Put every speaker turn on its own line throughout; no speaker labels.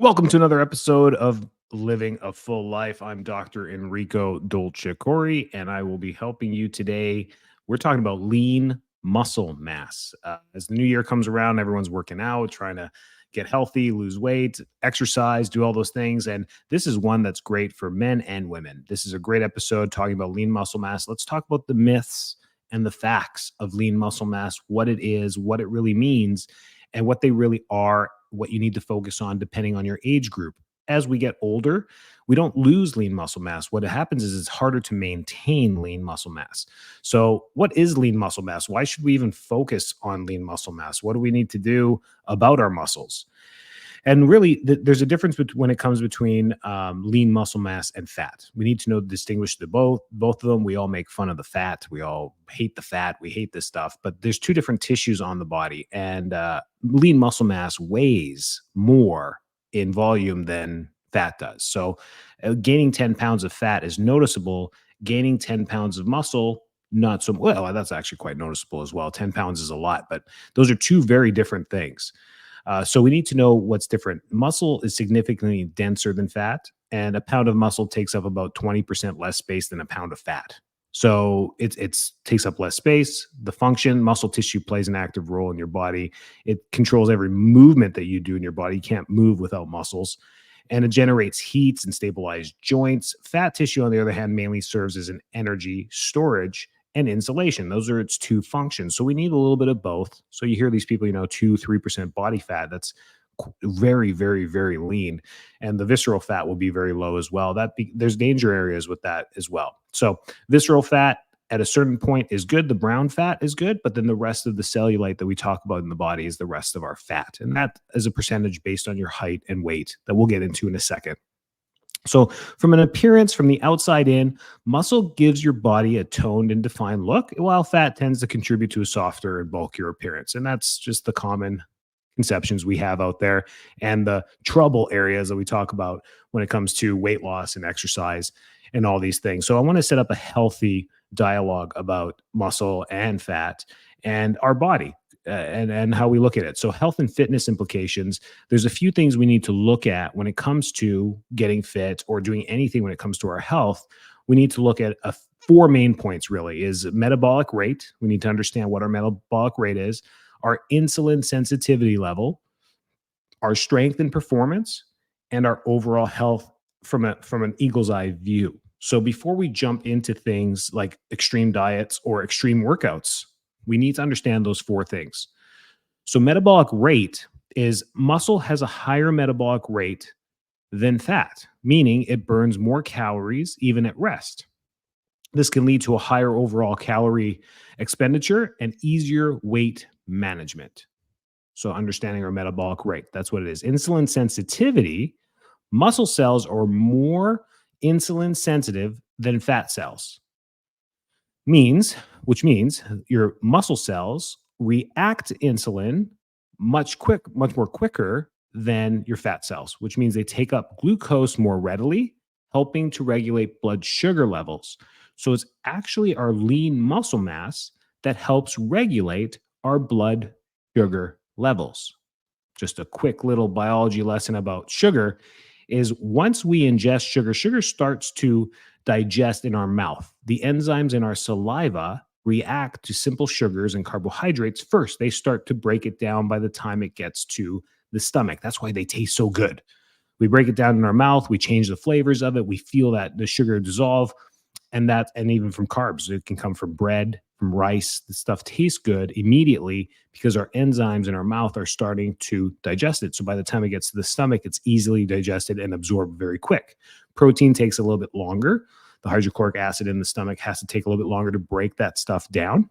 Welcome to another episode of Living a Full Life. I'm Dr. Enrico Dolcecore, and I will be helping you today. We're talking about lean muscle mass. As the new year comes around, everyone's working out, trying to get healthy, lose weight, exercise, do all those things. And this is one that's great for men and women. This is a great episode talking about lean muscle mass. Let's talk about the myths and the facts of lean muscle mass, what it is, what it really means, and what they really are, what you need to focus on depending on your age group. As we get older, we don't lose lean muscle mass. What happens is it's harder to maintain lean muscle mass. So, what is lean muscle mass? Why should we even focus on lean muscle mass? What do we need to do about our muscles? And really, there's a difference when it comes between lean muscle mass and fat. We need to know distinguish the both of them. We all make fun of the fat. We all hate the fat. We hate this stuff. But there's two different tissues on the body, and lean muscle mass weighs more in volume than fat does. So, gaining 10 pounds of fat is noticeable. Gaining 10 pounds of muscle, not so well. That's actually quite noticeable as well. 10 pounds is a lot, but those are two very different things. So we need to know what's different. Muscle is significantly denser than fat, and a pound of muscle takes up about 20% less space than a pound of fat. So it takes up less space. The function, muscle tissue plays an active role in your body. It controls every movement that you do in your body. You can't move without muscles. And it generates heat and stabilizes joints. Fat tissue, on the other hand, mainly serves as an energy storage and insulation. Those are its two functions. So we need a little bit of both. So you hear these people, 2-3% body fat. That's very, very, very lean. And the visceral fat will be very low as well. There's danger areas with that as well. So visceral fat at a certain point is good. The brown fat is good, but then the rest of the cellulite that we talk about in the body is the rest of our fat. And that is a percentage based on your height and weight that we'll get into in a second. So, from an appearance, from the outside in, muscle gives your body a toned and defined look, while fat tends to contribute to a softer and bulkier appearance. And that's just the common conceptions we have out there and the trouble areas that we talk about when it comes to weight loss and exercise and all these things. So, I want to set up a healthy dialogue about muscle and fat and our body. And how we look at it. So health and fitness implications, there's a few things we need to look at when it comes to getting fit or doing anything when it comes to our health. We need to look at four main points really is metabolic rate. We need to understand what our metabolic rate is, our insulin sensitivity level, our strength and performance, and our overall health from an eagle's eye view. So before we jump into things like extreme diets or extreme workouts, we need to understand those four things. So metabolic rate is muscle has a higher metabolic rate than fat, meaning it burns more calories even at rest. This can lead to a higher overall calorie expenditure and easier weight management. So understanding our metabolic rate, that's what it is. Insulin sensitivity, muscle cells are more insulin sensitive than fat cells. Which means your muscle cells react to insulin much more quicker than your fat cells, which means they take up glucose more readily, helping to regulate blood sugar levels. So it's actually our lean muscle mass that helps regulate our blood sugar levels. Just a quick little biology lesson about sugar is once we ingest sugar starts to digest in our mouth. The enzymes in our saliva react to simple sugars and carbohydrates first. They start to break it down by the time it gets to the stomach. That's why they taste so good. We break it down in our mouth, we change the flavors of it, we feel that the sugar dissolve, and even from carbs. It can come from bread, from rice. The stuff tastes good immediately because our enzymes in our mouth are starting to digest it. So by the time it gets to the stomach, it's easily digested and absorbed very quick. Protein takes a little bit longer. The hydrochloric acid in the stomach has to take a little bit longer to break that stuff down.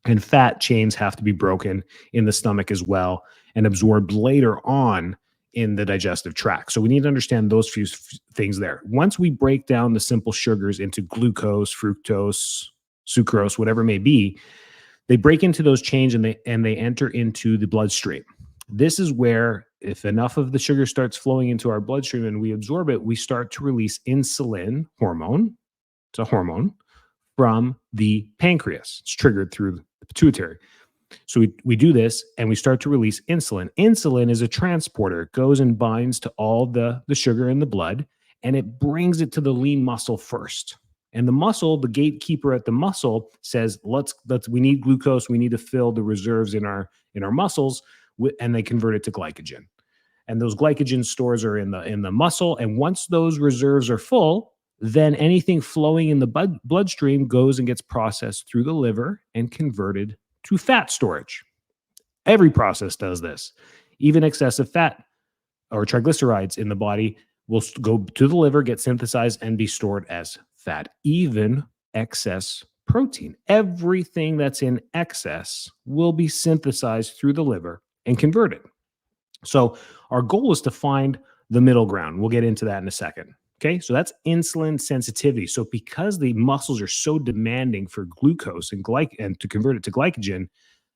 And fat chains have to be broken in the stomach as well and absorbed later on in the digestive tract. So we need to understand those few things there. Once we break down the simple sugars into glucose, fructose, sucrose, whatever it may be, they break into those chains and they enter into the bloodstream. This is where if enough of the sugar starts flowing into our bloodstream and we absorb it, we start to release insulin hormone. It's a hormone from the pancreas. It's triggered through the pituitary. So we do this and we start to release insulin. Insulin is a transporter. It goes and binds to all the sugar in the blood and it brings it to the lean muscle first. And the muscle, the gatekeeper at the muscle says, let's we need glucose, we need to fill the reserves in our muscles, and they convert it to glycogen. And those glycogen stores are in the muscle. And once those reserves are full, then anything flowing in the bloodstream goes and gets processed through the liver and converted to fat storage. Every process does this. Even excessive fat or triglycerides in the body will go to the liver, get synthesized, and be stored as fat. Even excess protein. Everything that's in excess will be synthesized through the liver and converted. So our goal is to find the middle ground. We'll get into that in a second. Okay, so that's insulin sensitivity. So because the muscles are so demanding for glucose and to convert it to glycogen,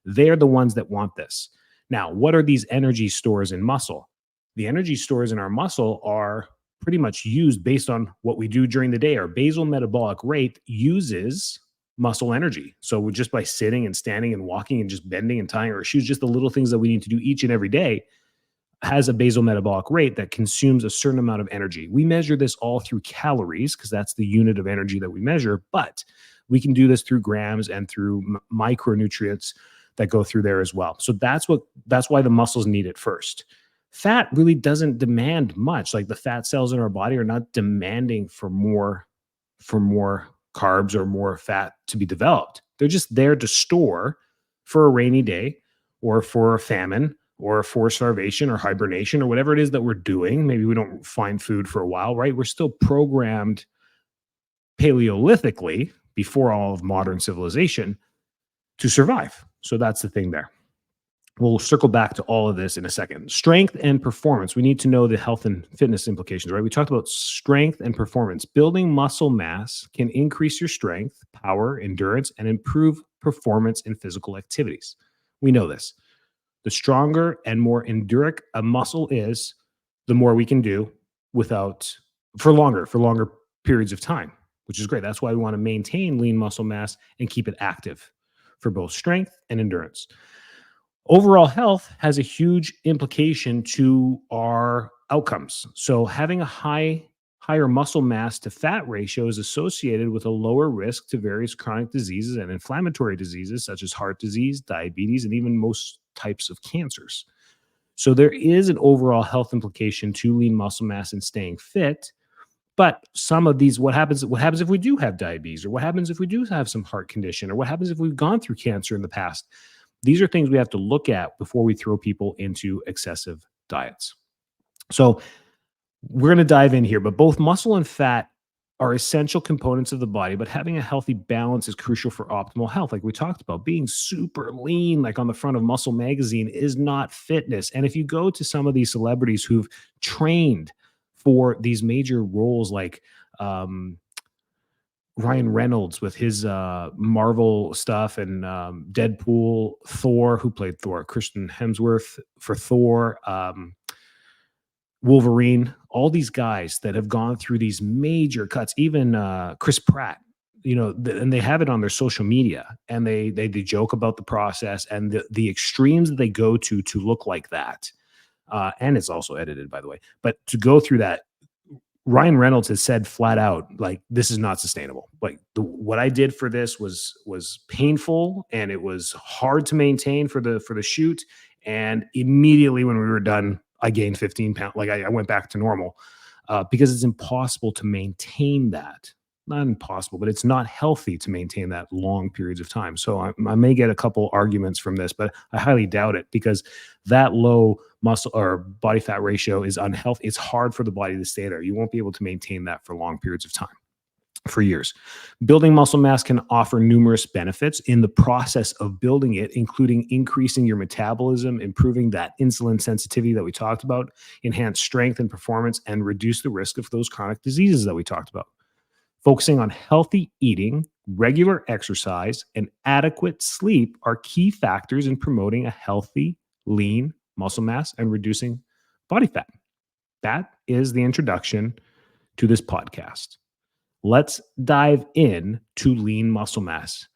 they're the ones that want this. Now, what are these energy stores in muscle? The energy stores in our muscle are pretty much used based on what we do during the day. Our basal metabolic rate uses muscle energy. So just by sitting and standing and walking and just bending and tying our shoes, just the little things that we need to do each and every day, has a basal metabolic rate that consumes a certain amount of energy. We measure this all through calories because that's the unit of energy that we measure, but we can do this through grams and through micronutrients that go through there as well. So that's why the muscles need it first. Fat really doesn't demand much. Like the fat cells in our body are not demanding for more carbs or more fat to be developed. They're just there to store for a rainy day or for a famine or for starvation or hibernation or whatever it is that we're doing. Maybe we don't find food for a while, right? We're still programmed Paleolithically before all of modern civilization to survive. So that's the thing there. We'll circle back to all of this in a second. Strength and performance. We need to know the health and fitness implications, right? We talked about strength and performance. Building muscle mass can increase your strength, power, endurance, and improve performance in physical activities. We know this. The stronger and more enduric a muscle is, the more we can do for longer periods of time, which is great. That's why we want to maintain lean muscle mass and keep it active for both strength and endurance. Overall health has a huge implication to our outcomes. So having a higher muscle mass to fat ratio is associated with a lower risk to various chronic diseases and inflammatory diseases such as heart disease, diabetes, and even most types of cancers. So there is an overall health implication to lean muscle mass and staying fit. But some of these, what happens if we do have diabetes, or what happens if we do have some heart condition, or what happens if we've gone through cancer in the past? These are things we have to look at before we throw people into excessive diets. So we're going to dive in here, but both muscle and fat are essential components of the body, but having a healthy balance is crucial for optimal health. Like we talked about, being super lean, like on the front of Muscle Magazine, is not fitness. And if you go to some of these celebrities who've trained for these major roles, like Ryan Reynolds with his Marvel stuff, and Deadpool, Thor, who played Thor, Christian Hemsworth for Thor, Wolverine, all these guys that have gone through these major cuts, even Chris Pratt, and they have it on their social media, and they joke about the process and the extremes that they go to look like that. And it's also edited, by the way, but to go through that, Ryan Reynolds has said flat out, like, this is not sustainable. Like what I did for this was painful, and it was hard to maintain for the shoot. And immediately when we were done, I gained 15 pounds. Like I went back to normal because it's impossible to maintain that. Not impossible, but it's not healthy to maintain that long periods of time. So I may get a couple arguments from this, but I highly doubt it, because that low muscle or body fat ratio is unhealthy. It's hard for the body to stay there. You won't be able to maintain that for long periods of time, for years. Building muscle mass can offer numerous benefits in the process of building it, including increasing your metabolism, improving that insulin sensitivity that we talked about, enhance strength and performance, and reduce the risk of those chronic diseases that we talked about. Focusing on healthy eating, regular exercise, and adequate sleep are key factors in promoting a healthy, lean muscle mass and reducing body fat. That is the introduction to this podcast. Let's dive in to lean muscle mass.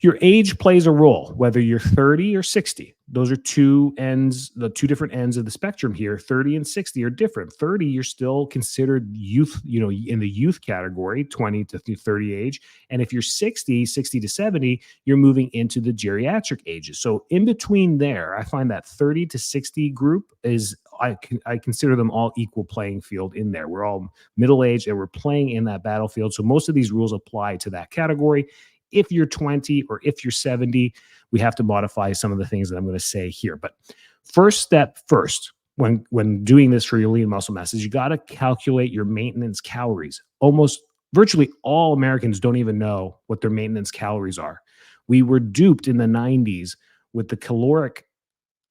Your age plays a role, whether you're 30 or 60. Those are two ends, the two different ends of the spectrum here. 30 and 60 are different. 30, you're still considered youth, in the youth category, 20 to 30 age. And if you're 60, 60 to 70, you're moving into the geriatric ages. So in between there, I find that 30 to 60 group is, I consider them all equal playing field in there. We're all middle aged and we're playing in that battlefield. So most of these rules apply to that category. If you're 20 or if you're 70, we have to modify some of the things that I'm going to say here. But first step first, when doing this for your lean muscle mass, is you got to calculate your maintenance calories. Almost virtually all Americans don't even know what their maintenance calories are. We were duped in the 90s with the caloric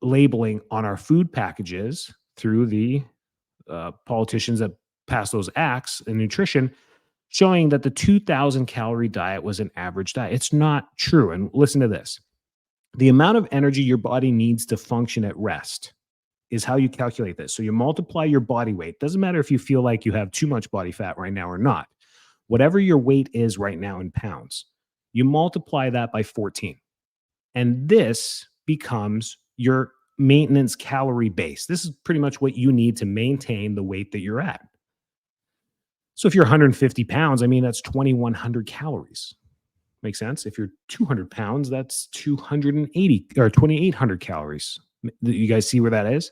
labeling on our food packages through the politicians that passed those acts in nutrition, showing that the 2,000 calorie diet was an average diet. It's not true. And listen to this. The amount of energy your body needs to function at rest is how you calculate this. So you multiply your body weight. Doesn't matter if you feel like you have too much body fat right now or not. Whatever your weight is right now in pounds, you multiply that by 14. And this becomes your maintenance calorie base. This is pretty much what you need to maintain the weight that you're at. So if you're 150 pounds, I mean, that's 2,100 calories. Makes sense? If you're 200 pounds, that's 280 or 2,800 calories. You guys see where that is?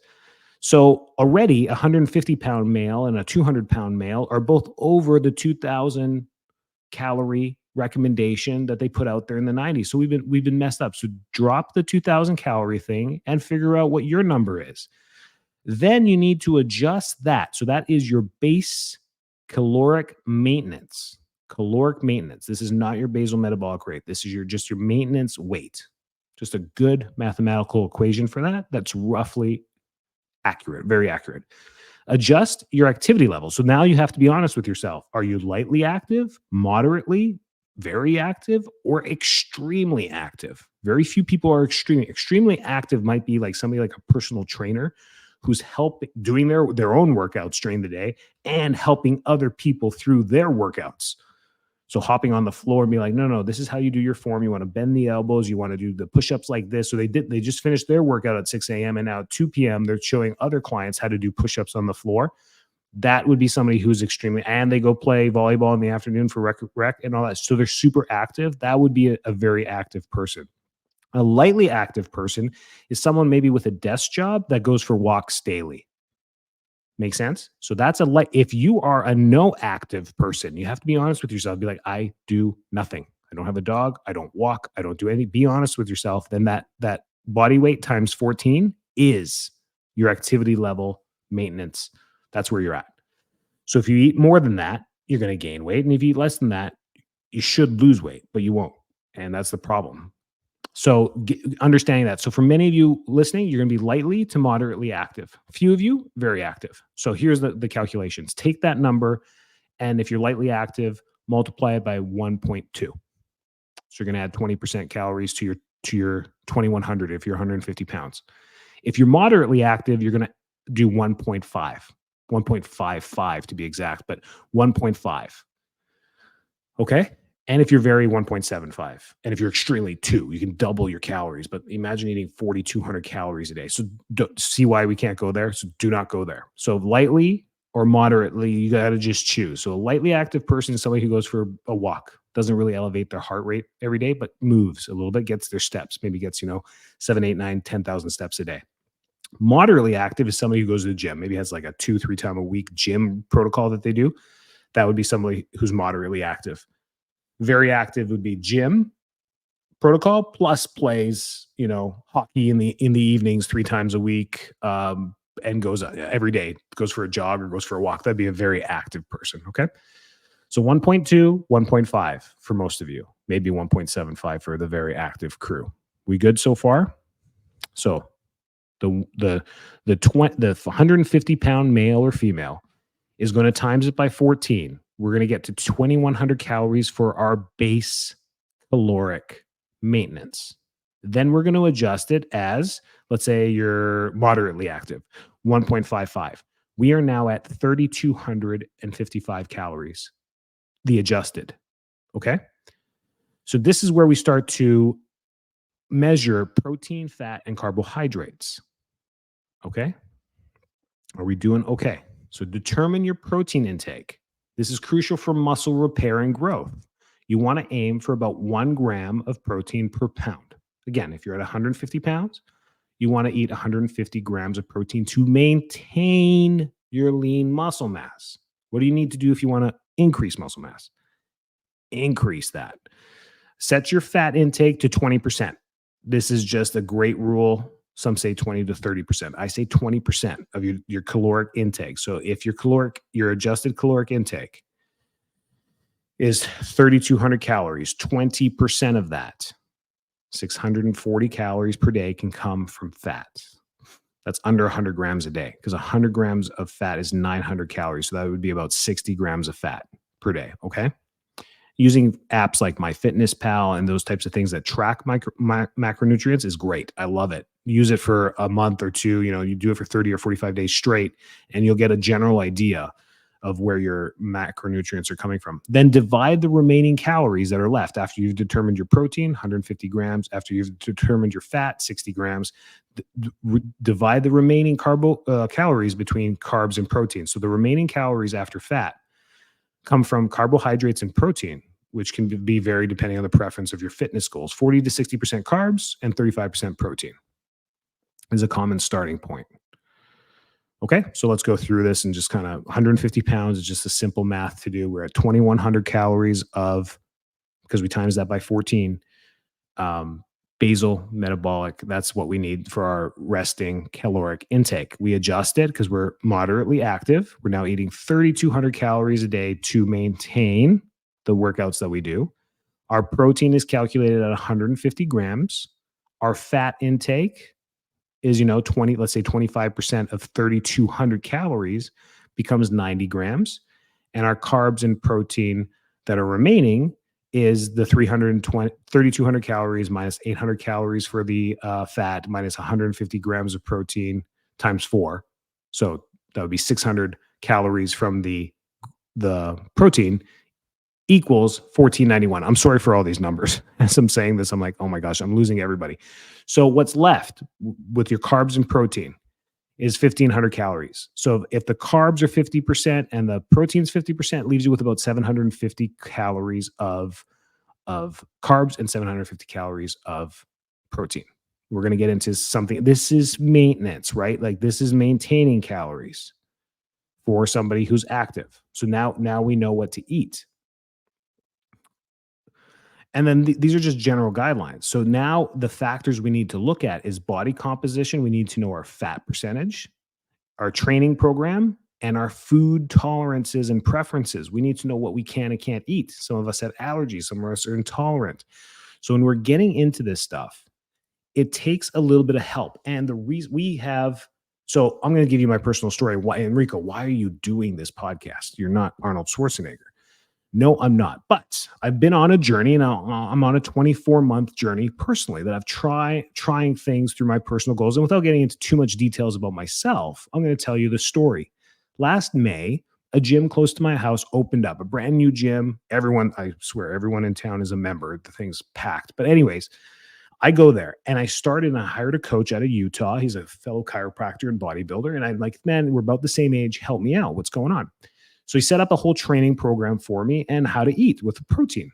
So already a 150-pound male and a 200-pound male are both over the 2,000 calorie recommendation that they put out there in the 90s. So we've been messed up. So drop the 2,000 calorie thing and figure out what your number is. Then you need to adjust that. So that is your base caloric maintenance. Caloric maintenance. This is not your basal metabolic rate. This is just your maintenance weight. Just a good mathematical equation for that. That's roughly accurate, very accurate. Adjust your activity level. So now you have to be honest with yourself. Are you lightly active, moderately, very active, or extremely active? Very few people are extremely active. Might be like somebody like a personal trainer who's doing their own workouts during the day and helping other people through their workouts. So hopping on the floor and be like, no, this is how you do your form. You want to bend the elbows. You want to do the push-ups like this. So they just finished their workout at 6 a.m. and now at 2 p.m. they're showing other clients how to do push-ups on the floor. That would be somebody who's extremely, and they go play volleyball in the afternoon for rec and all that. So they're super active. That would be a very active person. A lightly active person is someone maybe with a desk job that goes for walks daily. Make sense? So that's if you are a no active person, you have to be honest with yourself. Be like, I do nothing. I don't have a dog. I don't walk. I don't do anything. Be honest with yourself. Then that body weight times 14 is your activity level maintenance. That's where you're at. So if you eat more than that, you're going to gain weight. And if you eat less than that, you should lose weight, but you won't. And that's the problem. So understanding that. So for many of you listening, you're going to be lightly to moderately active. A few of you, very active. So here's the calculations. Take that number, and if you're lightly active, multiply it by 1.2. So you're going to add 20% calories to your 2,100 if you're 150 pounds. If you're moderately active, you're going to do 1.5, 1.55 to be exact, but 1.5. Okay? And if you're very 1.75, and if you're extremely 2, you can double your calories. But imagine eating 4,200 calories a day. So see why we can't go there. So do not go there. So lightly or moderately, you got to just choose. So a lightly active person is somebody who goes for a walk, doesn't really elevate their heart rate every day, but moves a little bit, gets their steps, maybe gets 7, 8, 9, 10,000 steps a day. Moderately active is somebody who goes to the gym, maybe has like a 2-3 time a week gym protocol that they do. That would be somebody who's moderately active. Very active would be gym protocol plus plays, hockey in the evenings 3 times a week, and goes every day, goes for a jog or goes for a walk. That'd be a very active person. Okay. So 1.2, 1.5 for most of you, maybe 1.75 for the very active crew. We good so far? So the 150 pound male or female is going to times it by 14. We're going to get to 2,100 calories for our base caloric maintenance. Then we're going to adjust it as, let's say you're moderately active, 1.55. We are now at 3,255 calories, the adjusted. Okay. So this is where we start to measure protein, fat, and carbohydrates. Okay. Are we doing okay? So determine your protein intake. This is crucial for muscle repair and growth. You want to aim for about 1 gram of protein per pound. Again, if you're at 150 pounds, you want to eat 150 grams of protein to maintain your lean muscle mass. What do you need to do if you want to increase muscle mass? Increase that. Set your fat intake to 20%. This is just a great rule. Some say 20 to 30%. I say 20% of your caloric intake. So if your adjusted caloric intake is 3,200 calories, 20% of that, 640 calories per day, can come from fat. That's under 100 grams a day, because 100 grams of fat is 900 calories. So that would be about 60 grams of fat per day. Okay. Using apps like MyFitnessPal and those types of things that track macronutrients is great. I love it. Use it for a month or two. You do it for 30 or 45 days straight, and you'll get a general idea of where your macronutrients are coming from. Then divide the remaining calories that are left after you've determined your protein, 150 grams, after you've determined your fat, 60 grams. Divide the remaining calories between carbs and protein. So the remaining calories after fat come from carbohydrates and protein, which can be varied depending on the preference of your fitness goals. 40 to 60% carbs and 35% protein is a common starting point. Okay, so let's go through this and just kind of 150 pounds is just a simple math to do. We're at 2,100 calories because we times that by 14, basal metabolic. That's what we need for our resting caloric intake. We adjust it because we're moderately active. We're now eating 3,200 calories a day to maintain the workouts that we do. Our protein is calculated at 150 grams. Our fat intake is, 20, let's say 25% of 3,200 calories becomes 90 grams. And our carbs and protein that are remaining is the 3,200 calories minus 800 calories for the fat minus 150 grams of protein times 4. So that would be 600 calories from the protein equals 1491. I'm sorry for all these numbers. As I'm saying this, I'm like, oh my gosh, I'm losing everybody. So what's left with your carbs and protein is 1,500 calories. So if the carbs are 50% and the protein's 50%, leaves you with about 750 calories of carbs and 750 calories of protein. We're going to get into something. This is maintenance, right? Like this is maintaining calories for somebody who's active. So now we know what to eat. And then these are just general guidelines. So now the factors we need to look at is body composition. We need to know our fat percentage, our training program, and our food tolerances and preferences. We need to know what we can and can't eat. Some of us have allergies. Some of us are intolerant. So when we're getting into this stuff, it takes a little bit of help. And the reason so I'm going to give you my personal story. Why, Enrico, why are you doing this podcast? You're not Arnold Schwarzenegger. No, I'm not. But I've been on a journey, and I'm on a 24-month journey personally that I've trying things through my personal goals. And without getting into too much details about myself, I'm going to tell you the story. Last May, a gym close to my house opened up, a brand new gym. I swear, everyone in town is a member. The thing's packed. But anyways, I go there and I hired a coach out of Utah. He's a fellow chiropractor and bodybuilder. And I'm like, man, we're about the same age. Help me out. What's going on? So he set up a whole training program for me and how to eat with protein.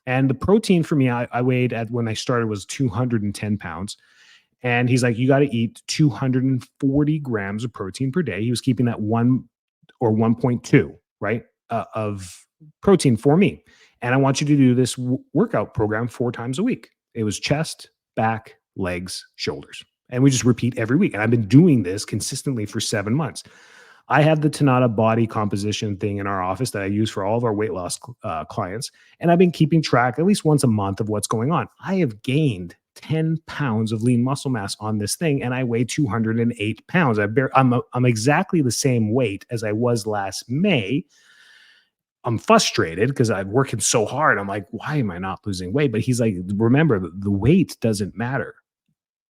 And the protein for me, I weighed when I started was 210 pounds. And he's like, you got to eat 240 grams of protein per day. He was keeping that 1 or 1.2, right, of protein for me. And I want you to do this workout program 4 times a week. It was chest, back, legs, shoulders. And we just repeat every week. And I've been doing this consistently for 7 months. I have the Tanata body composition thing in our office that I use for all of our weight loss clients. And I've been keeping track at least once a month of what's going on. I have gained 10 pounds of lean muscle mass on this thing, and I weigh 208 pounds. I'm exactly the same weight as I was last May. I'm frustrated because I'm working so hard. I'm like, why am I not losing weight? But he's like, remember, the weight doesn't matter.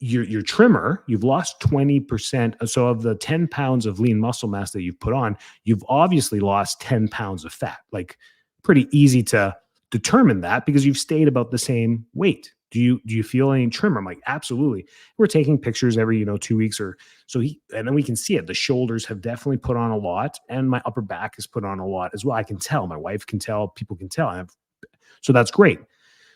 Your trimmer, you've lost 20%. So of the 10 pounds of lean muscle mass that you've put on, you've obviously lost 10 pounds of fat. Like pretty easy to determined that because you've stayed about the same weight. Do you feel any trim? I'm like, absolutely. We're taking pictures every, 2 weeks or so. And then we can see it. The shoulders have definitely put on a lot, and my upper back has put on a lot as well. I can tell. My wife can tell. People can tell. So that's great.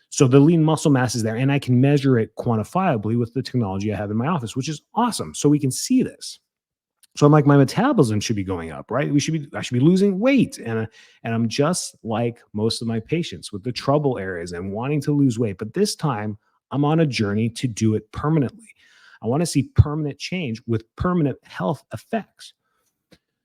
So the lean muscle mass is there, and I can measure it quantifiably with the technology I have in my office, which is awesome. So we can see this. So I'm like, my metabolism should be going up, right? I should be losing weight. And I'm just like most of my patients with the trouble areas and wanting to lose weight. But this time I'm on a journey to do it permanently. I want to see permanent change with permanent health effects.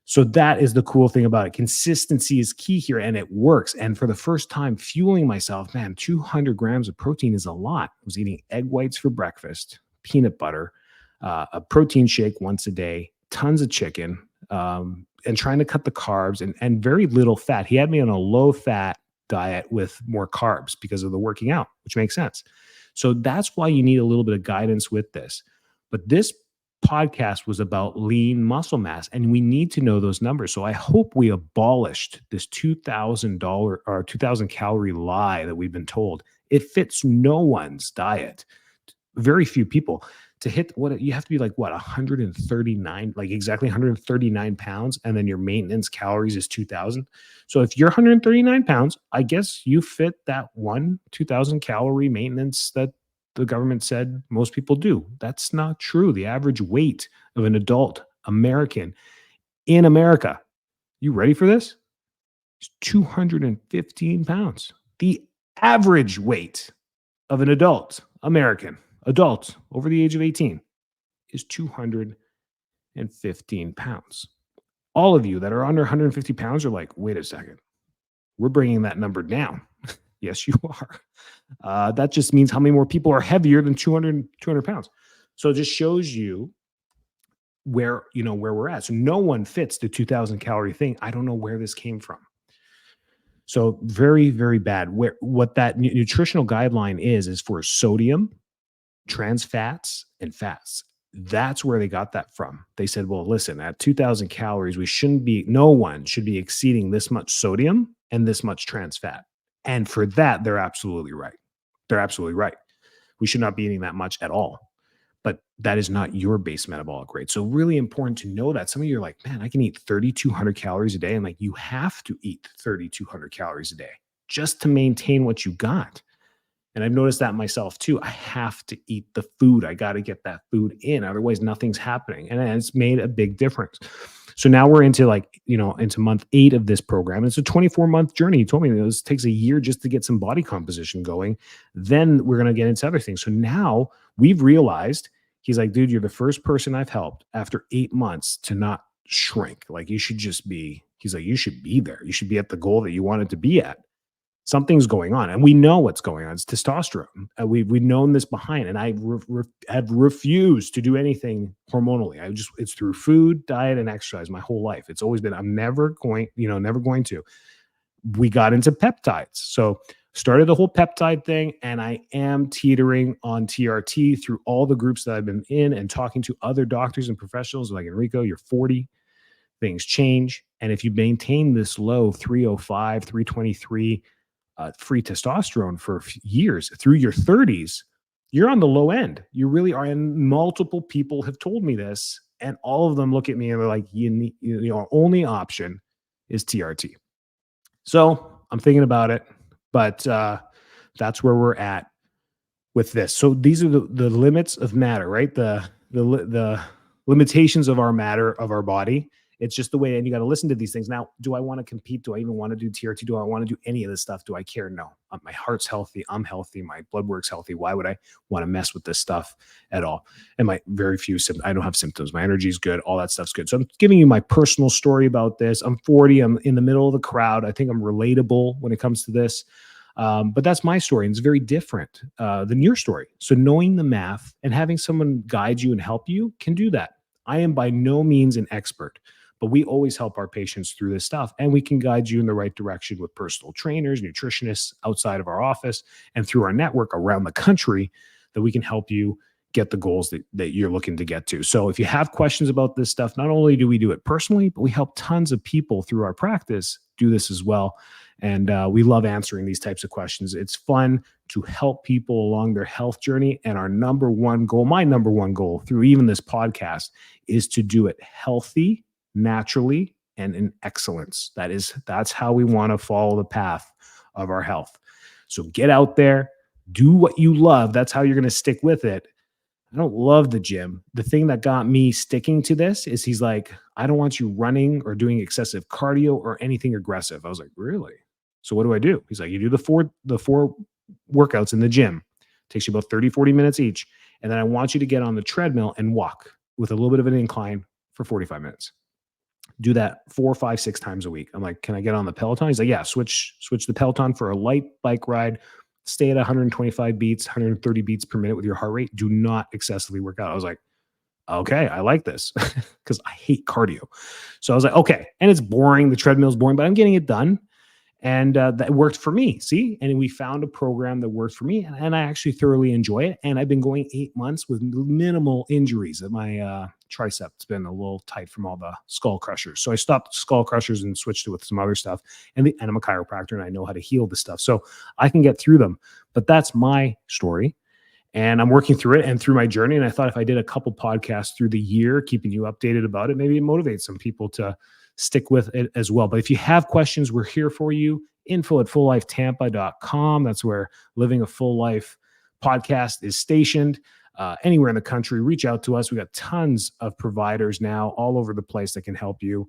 So that is the cool thing about it. Consistency is key here, and it works. And for the first time, fueling myself, man, 200 grams of protein is a lot. I was eating egg whites for breakfast, peanut butter, a protein shake once a day, tons of chicken, and trying to cut the carbs and very little fat. He had me on a low fat diet with more carbs because of the working out, which makes sense. So that's why you need a little bit of guidance with this. But this podcast was about lean muscle mass, and we need to know those numbers. So I hope we abolished this $2,000 or 2,000 calorie lie that we've been told. It fits no one's diet. Very few people. To hit what you have to be like, what, 139, like exactly 139 pounds, and then your maintenance calories is 2,000. So if you're 139 pounds, I guess you fit that 2,000 calorie maintenance that the government said most people do. That's not true. The average weight of an adult American in America, you ready for this? Is 215 pounds. The average weight of an adult American, adult over the age of 18, is 215 pounds. All of you that are under 150 pounds are like, wait a second, we're bringing that number down. Yes, you are. That just means how many more people are heavier than 200 pounds. So it just shows you where we're at. So no one fits the 2,000 calorie thing. I don't know where this came from. So very, very bad. What that nutritional guideline is for sodium, trans fats, and fats. That's where they got that from. They said, well, listen, at 2,000 calories, no one should be exceeding this much sodium and this much trans fat. And for that, they're absolutely right. They're absolutely right. We should not be eating that much at all. But that is not your base metabolic rate. So really important to know that. Some of you are like, man, I can eat 3,200 calories a day. And like, you have to eat 3,200 calories a day just to maintain what you got. And I've noticed that myself too. I have to eat the food. I got to get that food in. Otherwise, nothing's happening. And it's made a big difference. So now we're into into month 8 of this program. It's a 24-month journey. He told me this takes a year just to get some body composition going. Then we're going to get into other things. So now we've realized, he's like, dude, you're the first person I've helped after 8 months to not shrink. Like you should he's like, you should be there. You should be at the goal that you wanted to be at. Something's going on, and we know what's going on. It's testosterone. We've known this behind, and I have refused to do anything hormonally. It's through food, diet, and exercise my whole life. It's always been, I'm never going to. We got into peptides. So started the whole peptide thing, and I am teetering on TRT through all the groups that I've been in and talking to other doctors and professionals like, Enrico, you're 40, things change. And if you maintain this low 305, 323, free testosterone for years through your 30s, you're on the low end. You really are. And multiple people have told me this, and all of them look at me and they're like, your only option is TRT. So I'm thinking about it, but that's where we're at with this. So these are the limits of matter, right? The limitations of our matter, of our body. It's just the way, and you got to listen to these things. Now, do I want to compete? Do I even want to do TRT? Do I want to do any of this stuff? Do I care? No. My heart's healthy. I'm healthy. My blood work's healthy. Why would I want to mess with this stuff at all? And I don't have symptoms. My energy's good. All that stuff's good. So I'm giving you my personal story about this. I'm 40. I'm in the middle of the crowd. I think I'm relatable when it comes to this. But that's my story, and it's very different than your story. So knowing the math and having someone guide you and help you can do that. I am by no means an expert, but we always help our patients through this stuff, and we can guide you in the right direction with personal trainers, nutritionists outside of our office, and through our network around the country that we can help you get the goals that you're looking to get to. So if you have questions about this stuff, not only do we do it personally, but we help tons of people through our practice do this as well. And we love answering these types of questions. It's fun to help people along their health journey. And our number one goal, my number one goal through even this podcast, is to do it healthy, naturally, and in excellence. That's how we want to follow the path of our health. So get out there, do what you love. That's how you're going to stick with it. I don't love the gym. The thing that got me sticking to this is he's like, I don't want you running or doing excessive cardio or anything aggressive. I was like, really? So what do I do? He's like, you do the four workouts in the gym. Takes you about 30, 40 minutes each. And then I want you to get on the treadmill and walk with a little bit of an incline for 45 minutes. Do that 4, 5, 6 times a week. I'm like, can I get on the Peloton? He's like, yeah, switch the Peloton for a light bike ride. Stay at 125 beats, 130 beats per minute with your heart rate. Do not excessively work out. I was like, okay, I like this because I hate cardio. So I was like, okay. And it's boring. The treadmill's boring, but I'm getting it done. And that worked for me. See, and we found a program that worked for me, and I actually thoroughly enjoy it. And I've been going 8 months with minimal injuries. My tricep's been a little tight from all the skull crushers, so I stopped skull crushers and switched it with some other stuff. And I'm a chiropractor, and I know how to heal the stuff, so I can get through them. But that's my story. And I'm working through it and through my journey. And I thought if I did a couple podcasts through the year, keeping you updated about it, maybe it motivates some people to stick with it as well. But if you have questions, we're here for you. info@fulllifetampa.com. That's where Living a Full Life podcast is stationed. Anywhere in the country, reach out to us. We got tons of providers now all over the place that can help you.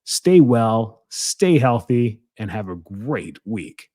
Stay well, stay healthy, and have a great week.